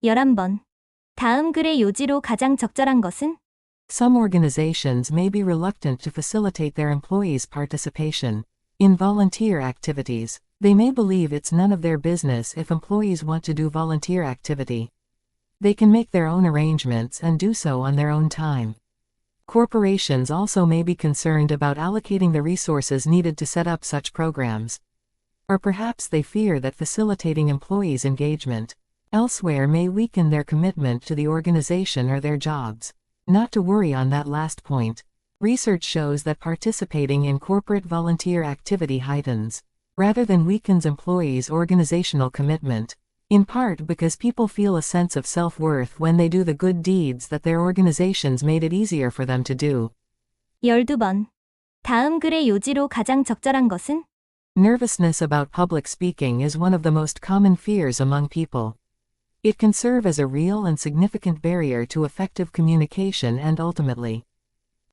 11번. 다음 글의 요지로 가장 적절한 것은? Some organizations may be reluctant to facilitate their employees' participation in volunteer activities. They may believe it's none of their business if employees want to do volunteer activity. They can make their own arrangements and do so on their own time. Corporations also may be concerned about allocating the resources needed to set up such programs. Or perhaps they fear that facilitating employees' engagement elsewhere may weaken their commitment to the organization or their jobs. Not to worry on that last point. Research shows that participating in corporate volunteer activity heightens, rather than weakens employees' organizational commitment, in part because people feel a sense of self-worth when they do the good deeds that their organizations made it easier for them to do. 12번. 다음 글의 요지로 가장 적절한 것은? Nervousness about public speaking is one of the most common fears among people. It can serve as a real and significant barrier to effective communication and ultimately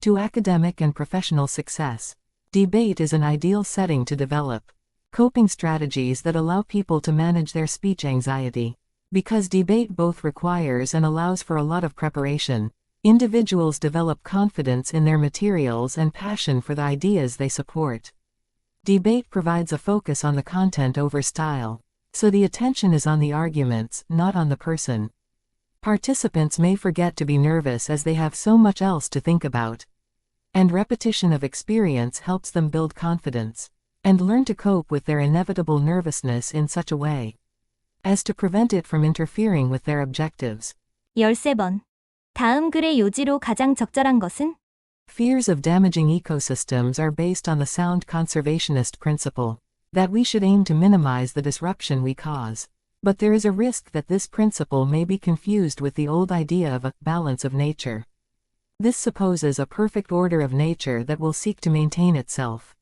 to academic and professional success. Debate is an ideal setting to develop coping strategies that allow people to manage their speech anxiety. Because debate both requires and allows for a lot of preparation, individuals develop confidence in their materials and passion for the ideas they support. Debate provides a focus on the content over style, so the attention is on the arguments, not on the person. Participants may forget to be nervous as they have so much else to think about. And repetition of experience helps them build confidence and learn to cope with their inevitable nervousness in such a way as to prevent it from interfering with their objectives. 13번. 다음 글의 요지로 가장 적절한 것은? Fears of damaging ecosystems are based on the sound conservationist principle that we should aim to minimize the disruption we cause. But there is a risk that this principle may be confused with the old idea of a balance of nature. This supposes a perfect order of nature that will seek to maintain itself,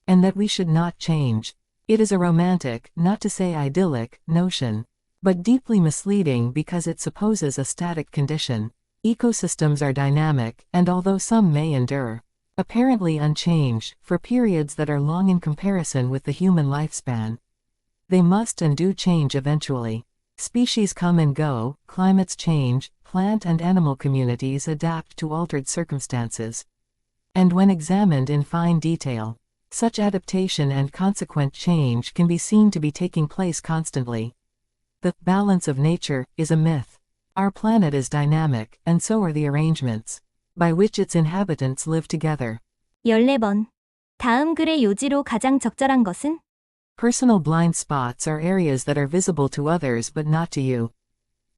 and that we should not change. It is a romantic, not to say idyllic, notion, but deeply misleading because it supposes a static condition. Ecosystems are dynamic, and although some may endure apparently unchanged for periods that are long in comparison with the human lifespan, they must and do change eventually. Species come and go, climates change, plant and animal communities adapt to altered circumstances. And when examined in fine detail, such adaptation and consequent change can be seen to be taking place constantly. The balance of nature is a myth. Our planet is dynamic, and so are the arrangements by which its inhabitants live together. 14번. 다음 글의 요지로 가장 적절한 것은? Personal blind spots are areas that are visible to others but not to you.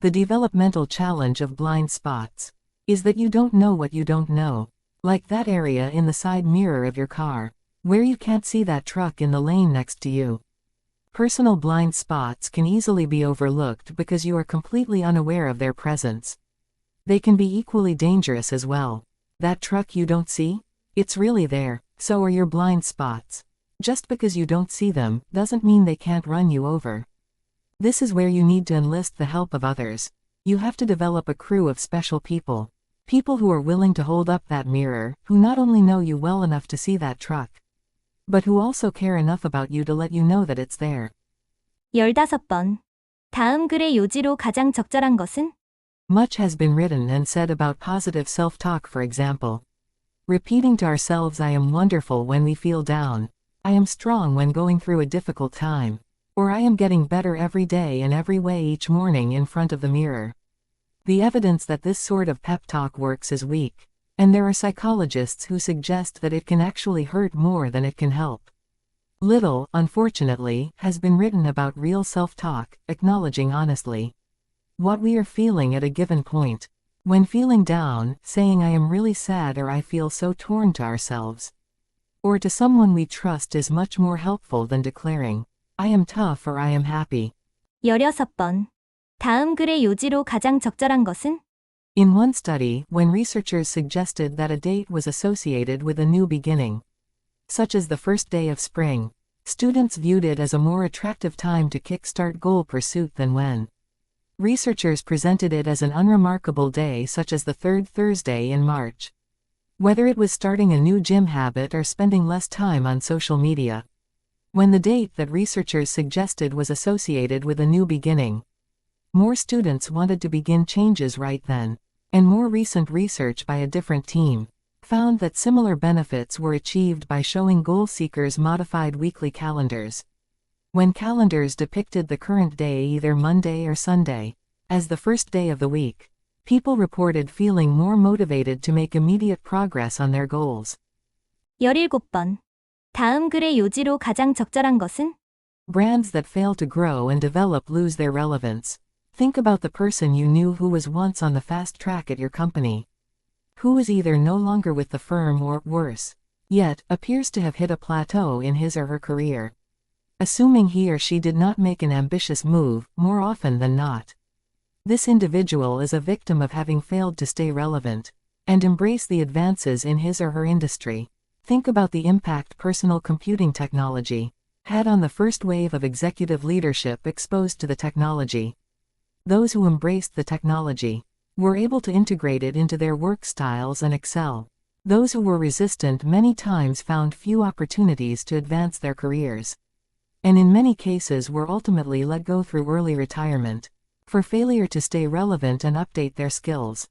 The developmental challenge of blind spots is that you don't know what you don't know, like that area in the side mirror of your car, where you can't see that truck in the lane next to you. Personal blind spots can easily be overlooked because you are completely unaware of their presence. They can be equally dangerous as well. That truck you don't see? It's really there, so are your blind spots. Just because you don't see them, doesn't mean they can't run you over. This is where you need to enlist the help of others. You have to develop a crew of special people. People who are willing to hold up that mirror, who not only know you well enough to see that truck, but who also care enough about you to let you know that it's there. 15번. 다음 글의 요지로 가장 적절한 것은? Much has been written and said about positive self-talk, for example. Repeating to ourselves, I am wonderful when we feel down. I am strong when going through a difficult time. Or I am getting better every day in every way each morning in front of the mirror. The evidence that this sort of pep talk works is weak, and there are psychologists who suggest that it can actually hurt more than it can help. Little, unfortunately, has been written about real self-talk, acknowledging honestly what we are feeling at a given point. When feeling down, saying I am really sad or I feel so torn to ourselves, or to someone we trust is much more helpful than declaring, I am tough or I am happy. 16번. 다음 글의 요지로 가장 적절한 것은? In one study, when researchers suggested that a date was associated with a new beginning, such as the first day of spring, students viewed it as a more attractive time to kickstart goal pursuit than when researchers presented it as an unremarkable day such as the third Thursday in March. Whether it was starting a new gym habit or spending less time on social media. When the date that researchers suggested was associated with a new beginning, More students wanted to begin changes right then, and more recent research by a different team found that similar benefits were achieved by showing goal seekers modified weekly calendars. When calendars depicted the current day, either Monday or Sunday, as the first day of the week, people reported feeling more motivated to make immediate progress on their goals. 17번. 다음 글의 요지로 가장 적절한 것은? Brands that fail to grow and develop lose their relevance. Think about the person you knew who was once on the fast track at your company, who is either no longer with the firm or, worse yet, appears to have hit a plateau in his or her career. Assuming he or she did not make an ambitious move, more often than not, this individual is a victim of having failed to stay relevant and embrace the advances in his or her industry. Think about the impact personal computing technology had on the first wave of executive leadership exposed to the technology. Those who embraced the technology were able to integrate it into their work styles and excel. Those who were resistant many times found few opportunities to advance their careers, and in many cases were ultimately let go through early retirement for failure to stay relevant and update their skills.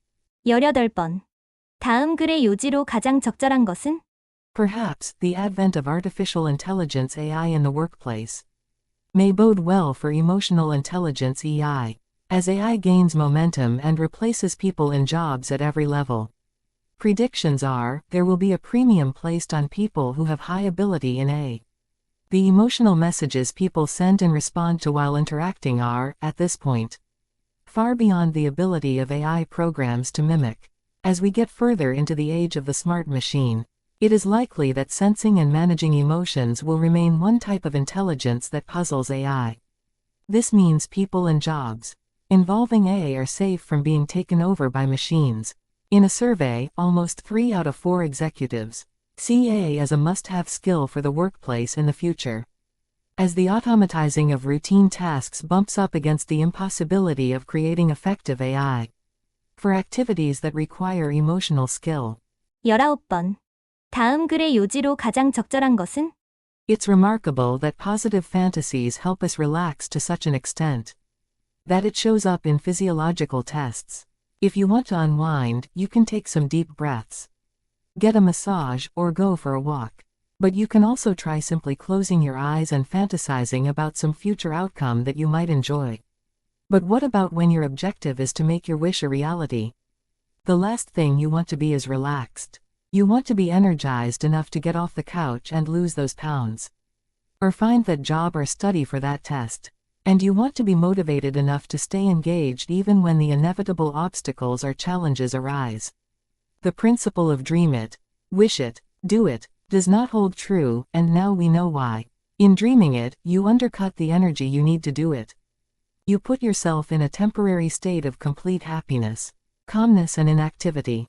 18번. 다음 글의 요지로 가장 적절한 것은? Perhaps the advent of artificial intelligence AI in the workplace may bode well for emotional intelligence EI, as AI gains momentum and replaces people in jobs at every level. Predictions are, there will be a premium placed on people who have high ability in AI. The emotional messages people send and respond to while interacting are, at this point, far beyond the ability of AI programs to mimic. As we get further into the age of the smart machine, it is likely that sensing and managing emotions will remain one type of intelligence that puzzles AI. This means people and jobs involving AI are safe from being taken over by machines. In a survey, almost 3 out of 4 executives see AI as a must-have skill for the workplace in the future. As the automatizing of routine tasks bumps up against the impossibility of creating effective AI for activities that require emotional skill. 19번. 다음 글의 요지로 가장 적절한 것은? It's remarkable that positive fantasies help us relax to such an extent that it shows up in physiological tests. If you want to unwind, you can take some deep breaths, get a massage, or go for a walk. But you can also try simply closing your eyes and fantasizing about some future outcome that you might enjoy. But what about when your objective is to make your wish a reality? The last thing you want to be is relaxed. You want to be energized enough to get off the couch and lose those pounds, or find that job or study for that test. And you want to be motivated enough to stay engaged even when the inevitable obstacles or challenges arise. The principle of dream it, wish it, do it, does not hold true, and now we know why. In dreaming it, you undercut the energy you need to do it. You put yourself in a temporary state of complete happiness, calmness and inactivity.